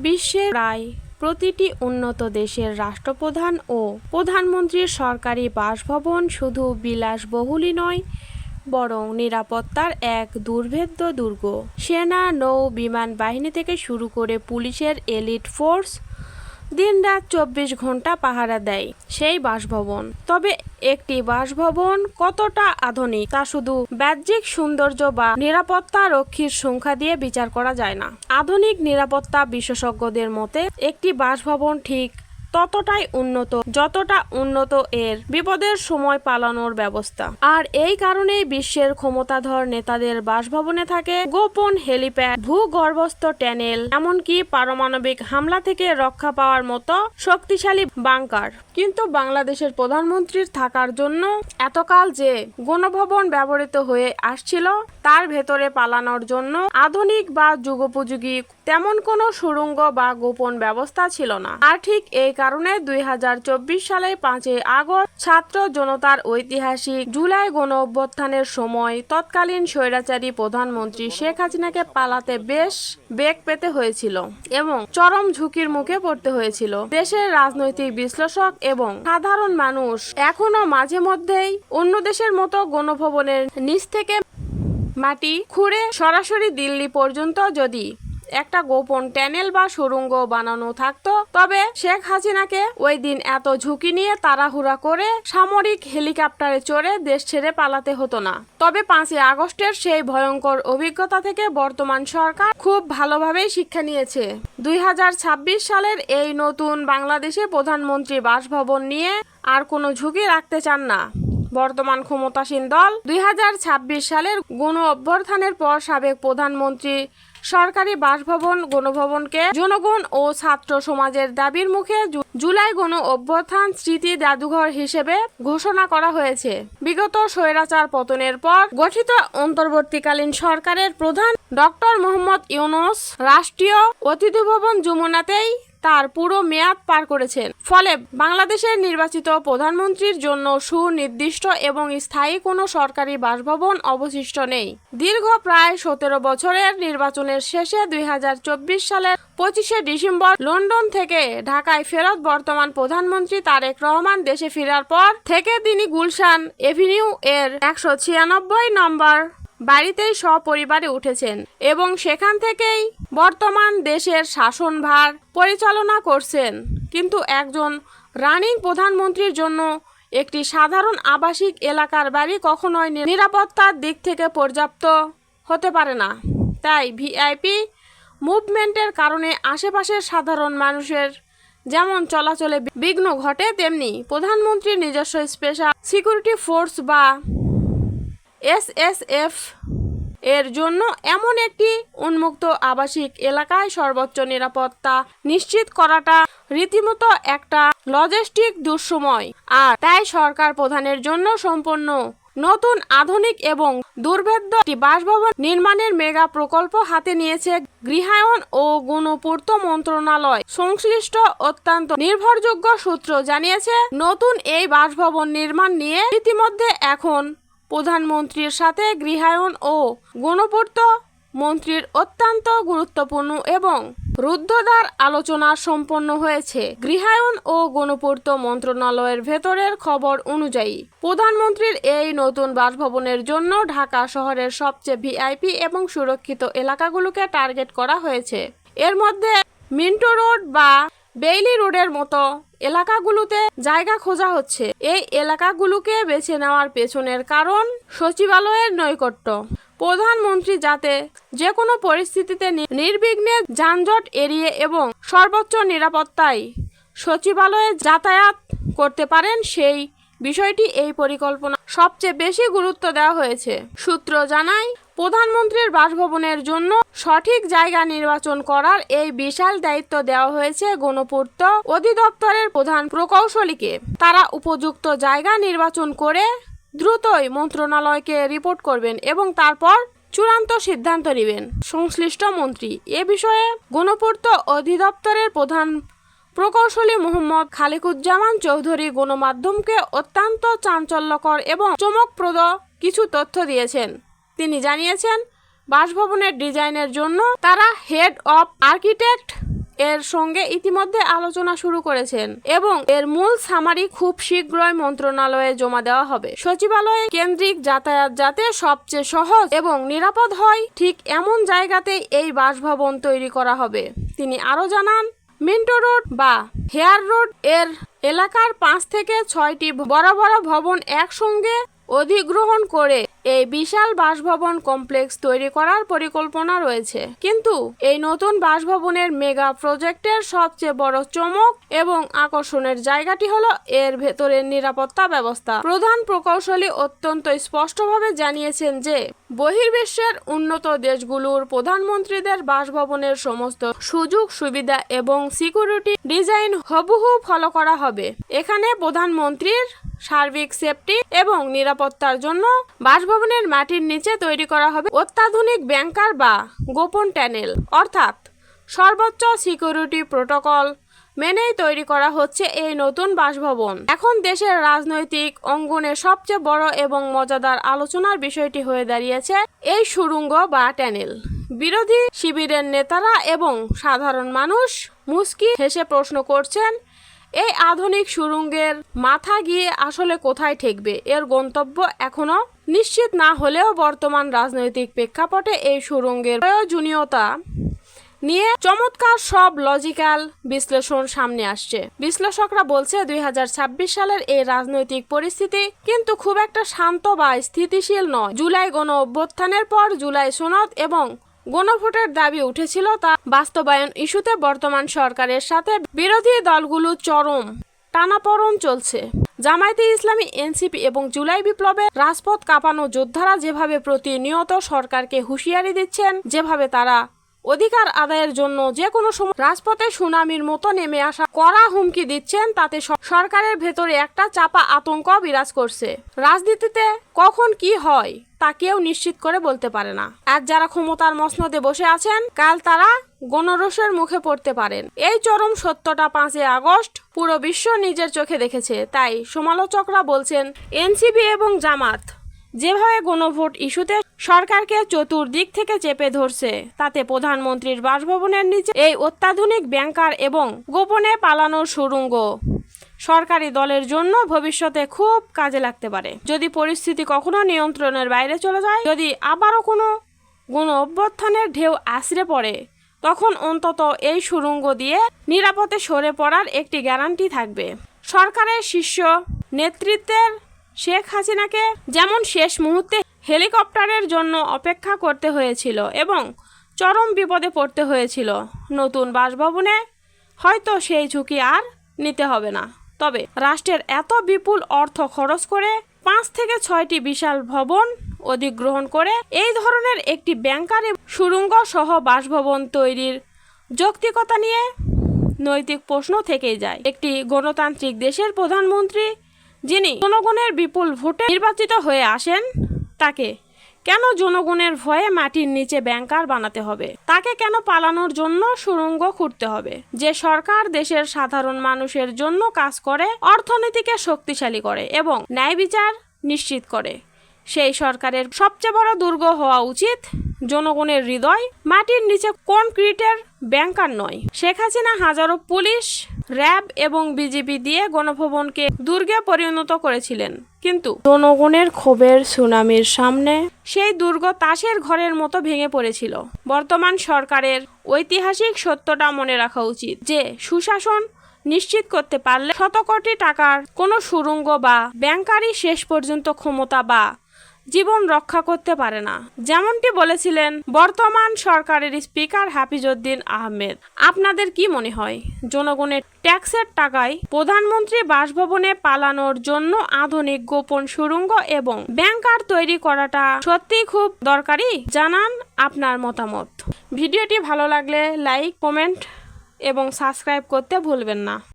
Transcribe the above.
বিশ্বের প্রায় প্রতিটি উন্নত দেশের রাষ্ট্রপ্রধান ও প্রধানমন্ত্রীর সরকারি বাসভবন শুধু বিলাসবহুলই নয়, বরং নিরাপত্তার এক দুর্ভেদ্য দুর্গ। সেনা, নৌ, বিমান বাহিনী থেকে শুরু করে পুলিশের এলিট ফোর্স দিনরাত 24 ঘন্টা পাহারা দেয় সেই বাসভবন। তবে একটি বাসভবন কতটা আধুনিক তা শুধু বাহ্যিক সৌন্দর্য বা নিরাপত্তা রক্ষীর সংখ্যা দিয়ে বিচার করা যায় না। আধুনিক নিরাপত্তা বিশেষজ্ঞদের মতে একটি বাসভবন ঠিক ততটাই উন্নত যতটা উন্নত এর বিপদের সময় পালানোর ব্যবস্থা। আর এই কারণেই বিশ্বের ক্ষমতাধর নেতাদের বাসভবনে থাকে গোপন হেলিপ্যাড, ভূগর্ভস্থ টানেল, এমনকি পারমাণবিক হামলা থেকে রক্ষা পাওয়ার মতো শক্তিশালী বাংকার। কিন্তু বাংলাদেশের প্রধানমন্ত্রীর থাকার জন্য এতকাল যে গণভবন ব্যবহৃত হয়ে আসছিল তার ভেতরে পালানোর জন্য আধুনিক বা যুগোপযোগী তেমন কোনো সুড়ঙ্গ বা গোপন ব্যবস্থা ছিল না। আর ঠিক এই কারণে 2024 সালে 5ই আগস্ট ছাত্র জনতার ঐতিহাসিক জুলাই গণ অভ্যুত্থানের সময় তৎকালীন স্বৈরাচারী প্রধানমন্ত্রী শেখ হাসিনাকে পালাতে বেশ বেগ পেতে হয়েছিল এবং চরম ঝুঁকির মুখে পড়তে হয়েছিল। দেশের রাজনৈতিক বিশ্লেষক এবং সাধারণ মানুষ এখনো মাঝে মধ্যেই অন্য দেশের মতো গণভবনের নিচ থেকে মাটি খুঁড়ে সরাসরি দিল্লি পর্যন্ত যদি একটা গোপন টানেল বা সুড়ঙ্গ বানানো থাকতো তবে শেখ হাসিনাকে ওই দিন এত ঝুঁকি নিয়ে তাড়াহুড়া করে সামরিক হেলিকপ্টারে চড়ে দেশ ছেড়ে পালাতে হতো না। তবে 5ই আগস্টের সেই ভয়ঙ্কর অভিজ্ঞতা থেকে বর্তমান সরকার খুব ভালোভাবেই শিক্ষা নিয়েছে। 2026 সালের এই নতুন বাংলাদেশে প্রধানমন্ত্রী বাসভবন নিয়ে আর কোনো ঝুঁকি রাখতে চান না বর্তমান ক্ষমতাসীন দল। 2026 সালের গণ অভ্যুত্থানের পর সাবেক প্রধানমন্ত্রী সরকারি বাসভবন গণভবনকে জনগণ ও ছাত্র সমাজের দাবির মুখে জুলাই গণ অভ্যুত্থান স্মৃতি জাদুঘর হিসেবে ঘোষণা করা হয়েছে। বিগত স্বৈরাচার পতনের পর গঠিত অন্তর্বর্তীকালীন সরকারের প্রধান ডক্টর মোহাম্মদ ইউনূস রাষ্ট্রীয় অতিথি ভবন যমুনাতেই তার পুরো মেয়াদ পার করেছেন। ফলে বাংলাদেশের নির্বাচিত প্রধানমন্ত্রীর জন্য সুনির্দিষ্ট এবং স্থায়ী কোনো সরকারি বাসভবন অবশিষ্ট নেই। দীর্ঘ প্রায় 17 বছরের নির্বাচনের শেষে 2024 সালের 25শে ডিসেম্বর লন্ডন থেকে ঢাকায় ফেরত বর্তমান প্রধানমন্ত্রী তারেক রহমান দেশে ফেরার পর থেকে তিনি গুলশান এভিনিউ এর 196 নম্বর বাড়িতেই সপরিবারে উঠেছেন এবং সেখান থেকেই বর্তমান দেশের শাসনভার পরিচালনা করছেন। কিন্তু একজন রানিং প্রধানমন্ত্রীর জন্য একটি সাধারণ আবাসিক এলাকার বাড়ি কখনোই নিরাপত্তার দিক থেকে পর্যাপ্ত হতে পারে না। তাই ভিআইপি মুভমেন্টের কারণে আশেপাশের সাধারণ মানুষের যেমন চলাচলে বিঘ্ন ঘটে, তেমনি প্রধানমন্ত্রীর নিজস্ব স্পেশাল সিকিউরিটি ফোর্স বা এসএসএফ এর জন্য এমন একটি উন্মুক্ত আবাসিক এলাকায় সর্বোচ্চ নিরাপত্তা নিশ্চিত করাটা রীতিমতো একটা লজিস্টিক দুঃসময়। আর তাই সরকার প্রধানের জন্য সম্পূর্ণ নতুন আধুনিক এবং দুর্ভেদ্য একটি বাসভবন নির্মাণের মেগা প্রকল্প হাতে নিয়েছে গৃহায়ন ও গণপূর্ত মন্ত্রণালয়। সংশ্লিষ্ট অত্যন্ত নির্ভরযোগ্য সূত্র জানিয়েছে, নতুন এই বাসভবন নির্মাণ নিয়ে ইতিমধ্যে এখন প্রধানমন্ত্রীর সাথে গৃহায়ন ও গণপূর্ত মন্ত্রীর অত্যন্ত গুরুত্বপূর্ণ এবং রুদ্ধদ্বার আলোচনা সম্পন্ন হয়েছে। গৃহায়ন ও গণপূর্ত মন্ত্রণালয়ের ভেতরের খবর অনুযায়ী প্রধানমন্ত্রীর এই নতুন বাসভবনের জন্য ঢাকা শহরের সবচেয়ে ভিআইপি এবং সুরক্ষিত এলাকাগুলোকে টার্গেট করা হয়েছে। এর মধ্যে মিন্টো রোড বা বেইলি রোডের মতো এলাকাগুলোতে জায়গা খোঁজা হচ্ছে। এই এলাকাগুলোকে বেছে নেওয়ার পেছনের কারণ সচিবালয়ের নৈকট্য। প্রধানমন্ত্রী যাতে যে কোনো পরিস্থিতিতে নির্বিঘ্নে যানজট এড়িয়ে এবং সর্বোচ্চ নিরাপত্তায় সচিবালয়ে যাতায়াত করতে পারেন, সেই বিষয়টি এই পরিকল্পনা সবচেয়ে বেশি গুরুত্ব দেওয়া হয়েছে। সূত্র জানায়, প্রধানমন্ত্রীর বাসভবনের জন্য সঠিক জায়গা নির্বাচন করার এই বিশাল দায়িত্ব দেওয়া হয়েছে গণপূর্ত অধিদপ্তরের প্রধান প্রকৌশলীকে। তারা উপযুক্ত জায়গা নির্বাচন করে দ্রুতই মন্ত্রণালয়কে রিপোর্ট করবেন এবং তারপর চূড়ান্ত সিদ্ধান্ত নেবেন সংশ্লিষ্ট মন্ত্রী। এ বিষয়ে গণপূর্ত অধিদপ্তরের প্রধান প্রকৌশলী মোহাম্মদ খালিকুজ্জামান চৌধুরী গণমাধ্যমকে অত্যন্ত চাঞ্চল্যকর এবং চমকপ্রদ কিছু তথ্য দিয়েছেন। তিনি জানিয়েছেন, বাসভবনের ডিজাইনের জন্য তারা হেড অব আর্কিটেক্ট এর সঙ্গে ইতিমধ্যে আলোচনা শুরু করেছেন এবং এর মূল সামারি খুব শীঘ্রই মন্ত্রণালয়ে জমা দেওয়া হবে। সচিবালয়ে কেন্দ্রিক যাতায়াত যাতে সবচেয়ে সহজ এবং নিরাপদ হয়, ঠিক এমন জায়গাতেই এই বাসভবন তৈরি করা হবে। তিনি আরও জানান, মিন্টো রোড বা হেয়ার রোড এর এলাকার 5 থেকে 6টি বড় বড় ভবন একসঙ্গে অধিগ্রহণ করে এই বিশাল বাসভবন কমপ্লেক্স তৈরি করার পরিকল্পনা রয়েছে। কিন্তু এই নতুন বাসভবনের মেগা প্রজেক্টের সবচেয়ে বড় চমক এবং আকর্ষণের জায়গাটি হলো এর ভেতরের নিরাপত্তা ব্যবস্থা। প্রধান প্রকৌশলী অত্যন্ত স্পষ্টভাবে জানিয়েছেন যে বহির্বিশ্বের উন্নত দেশগুলোর প্রধানমন্ত্রীদের বাসভবনের সমস্ত সুযোগ সুবিধা এবং সিকিউরিটি ডিজাইন হুবহু ফলো করা হবে। এখানে প্রধানমন্ত্রীর সার্বিক সেফটি এবং নিরাপত্তার জন্য বাসভবনের মাটির নিচে তৈরি করা হবে অত্যাধুনিক ব্যাংকার বা গোপন টানেল, অর্থাৎ সর্বোচ্চ সিকিউরিটি প্রোটোকল মেনেই তৈরি করা হচ্ছে এই নতুন বাসভবন। এখন দেশের রাজনৈতিক অঙ্গনে সবচেয়ে বড় এবং মজাদার আলোচনার বিষয়টি হয়ে দাঁড়িয়েছে এই সুড়ঙ্গ বা টানেল। বিরোধী শিবিরের নেতারা এবং সাধারণ মানুষ মুচকি হেসে প্রশ্ন করছেন, এই আধুনিক সুড়ঙ্গের মাথা গিয়ে আসলে কোথায় ঠেকবে? এর গন্তব্য এখনো নিশ্চিত না হলেও বর্তমান রাজনৈতিক প্রেক্ষাপটে এই সুড়ঙ্গের প্রয়োজনীয়তা নিয়ে চমৎকার সব লজিক্যাল বিশ্লেষণ সামনে আসছে। বিশ্লেষকরা বলছে 2026 সালের এই রাজনৈতিক পরিস্থিতি কিন্তু খুব একটা শান্ত বা স্থিতিশীল নয়। জুলাই গণ অভ্যুত্থানের পর জুলাই সনদ এবং গণভোটের দাবি উঠেছিল, তা বাস্তবায়ন ইস্যুতে বর্তমান সরকারের সাথে বিরোধী দলগুলো চরম টানাপোড়েন চলছে। জামায়াতে ইসলামী, এনসিপি এবং জুলাই বিপ্লবে রাজপথ কাঁপানো যোদ্ধারা যেভাবে প্রতিনিয়ত সরকারকে হুঁশিয়ারি দিচ্ছেন, যেভাবে তারা অধিকার আদায়ের জন্য যে কোনো সময় রাজপথে সুনামির মতো নেমে আসা কড়া হুমকি দিচ্ছেন, তাতে সরকারের ভেতরে একটা চাপা আতঙ্ক বিরাজ করছে। রাজনীতিতে কখন কি হয় তা কেউ নিশ্চিত করে বলতে পারে না। আজ যারা ক্ষমতার মসনদে বসে আছেন, কাল তারা গণরোষের মুখে পড়তে পারেন। এই চরম সত্যটা 5 আগস্ট পুরো বিশ্ব নিজের চোখে দেখেছে। তাই সমালোচকরা বলছেন, এনসিপি এবং জামাত যেভাবে গণভোট ইস্যুতে সরকারকে চতুর্দিক থেকে চেপে ধরছে, তাতে প্রধানমন্ত্রীর বাসভবনের নিচে এই অত্যাধুনিক ব্যাংকার এবং গোপনে পালানোর সুড়ঙ্গ সরকারি দলের জন্য ভবিষ্যতে খুব কাজে লাগতে পারে। যদি পরিস্থিতি কখনো নিয়ন্ত্রণের বাইরে চলে যায়, যদি আবারও কোনো গণ অভ্যুত্থানের ঢেউ আছড়ে পড়ে, তখন অন্তত এই সুড়ঙ্গ দিয়ে নিরাপদে সরে পড়ার একটি গ্যারান্টি থাকবে। সরকারের শীর্ষ নেতৃত্বের শেখ হাসিনাকে যেমন শেষ মুহূর্তে হেলিকপ্টারের জন্য অপেক্ষা করতে হয়েছিল এবং চরম বিপদে পড়তে হয়েছিল, নতুন বাসভবনে হয়তো সেই ঝুঁকি আর নিতে হবে না। তবে রাষ্ট্রের এত বিপুল অর্থ খরচ করে 5 থেকে 6টি বিশাল ভবন অধিগ্রহণ করে এই ধরনের একটি ব্যাংকারি সুড়ঙ্গ সহ বাসভবন তৈরির যৌক্তিকতা নিয়ে নৈতিক প্রশ্ন থেকেই যায়। একটি গণতান্ত্রিক দেশের প্রধানমন্ত্রী যিনি জনগণের বিপুল ভোটে নির্বাচিত হয়ে আসেন, তাকে কেন জনগণের ভয়ে মাটির নিচে ব্যাংকার বানাতে হবে? তাকে কেন পালানোর জন্য সুড়ঙ্গ খুঁড়তে হবে? যে সরকার দেশের সাধারণ মানুষের জন্য কাজ করে, অর্থনীতিকে শক্তিশালী করে এবং ন্যায় বিচার নিশ্চিত করে, সেই সরকারের সবচেয়ে বড় দুর্গ হওয়া উচিত জনগণের হৃদয়, মাটির নিচে কনক্রিটের ব্যাংকার নয়। শেখ হাসিনা হাজারো পুলিশ, র্যাব এবং বিজেপি দিয়ে গণভবনকে দুর্গে পরিণত করেছিলেন, কিন্তু জনগণের ক্ষোভের সুনামির সামনে সেই দুর্গ তাসের ঘরের মতো ভেঙে পড়েছিল। বর্তমান সরকারের ঐতিহাসিক সত্যটা মনে রাখা উচিত যে সুশাসন নিশ্চিত করতে পারলে শত কোটি টাকার কোনো সুড়ঙ্গ বা ব্যাংকারি শেষ পর্যন্ত ক্ষমতা বা জীবন রক্ষা করতে পারে না। যেমনটি বলেছিলেন বর্তমান সরকারের স্পিকার হাফিজউদ্দিন আহমেদ। আপনাদের কি মনে হয়, জনগণের ট্যাক্সের টাকায় প্রধানমন্ত্রী বাসভবনে পালানোর জন্য আধুনিক গোপন সুড়ঙ্গ এবং ব্যাংকার তৈরি করাটা সত্যিই খুব দরকারি? জানান আপনার মতামত। ভিডিওটি ভালো লাগলে লাইক, কমেন্ট এবং সাবস্ক্রাইব করতে ভুলবেন না।